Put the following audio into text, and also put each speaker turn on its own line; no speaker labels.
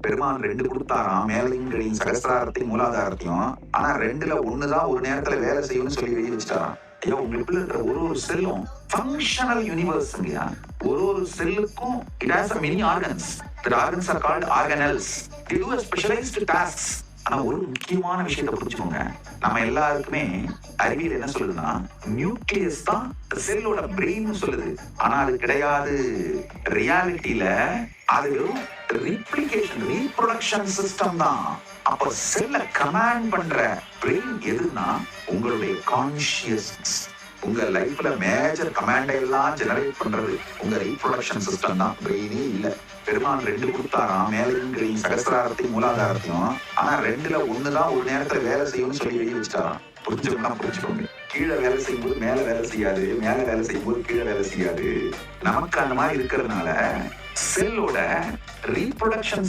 பெருமான் 2 கொடுத்தாராம், மேலையும் கீழையும் சகசிராரத்தையும் மூலாதாரத்தையும். ஆனா 2ல 1 தான் ஒரு நேரத்துல வேலை செய்யும்னு சொல்லி எழுதி வச்சுட்டாராம். ஐயோ, உங்களுக்குள்ள இருக்கிற ஒரு செல்லும் ஃபங்க்ஷனல் யூனிவர்ஸ்ங்கயா. ஒரு செல்லுக்கும் it has a many organs. The organs are called organelles. They do a specialized tasks. ஆனா ஒரு முக்கியமான விஷயத்தை புரிஞ்சுக்கோங்க. நம்ம எல்லாருக்குமே அறிவியல் என்ன சொல்லுதுன்னா, நியூக்ளியஸ் தான் செல்லோட பிரெயின் சொல்லுது. ஆனா அது கிடையாது. ரியாலிட்டியில அது ரீப்ளிகேஷன், ரீப்ரொடக்ஷன் சிஸ்டம் தான். அப்ப செல்ல கமாண்ட் பண்ற பிரெயின் எதுன்னா உங்களுடைய கான்ஷியஸ். உங்க லைஃப்ல மேஜர் கமாண்டை எல்லாம் ஜெனரேட் பண்றது உங்க ரீப்ரொடக்ஷன் சிஸ்டம் தான், பிரெயினே இல்ல. பெருமான் 2 கொடுத்தாராம், மேலையும் கீழையும் சகசிராரத்தையும் மூலாதாரத்தையும். ஆனா 2ல 1 தான் ஒரு நேரத்துல வேலை செய்யும்னு சொல்லி எழுதி வச்சுட்டாராம். புரிஞ்சுக்கோங்க. கீழே வேலை செய்யும்போது மேல வேலை செய்யாது, மேல வேலை செய்யும்போது கீழே வேலை செய்யாது. நமக்கு அந்த மாதிரி இருக்கிறதுனால செல்லோட ரீப்ரொடக்ஷன்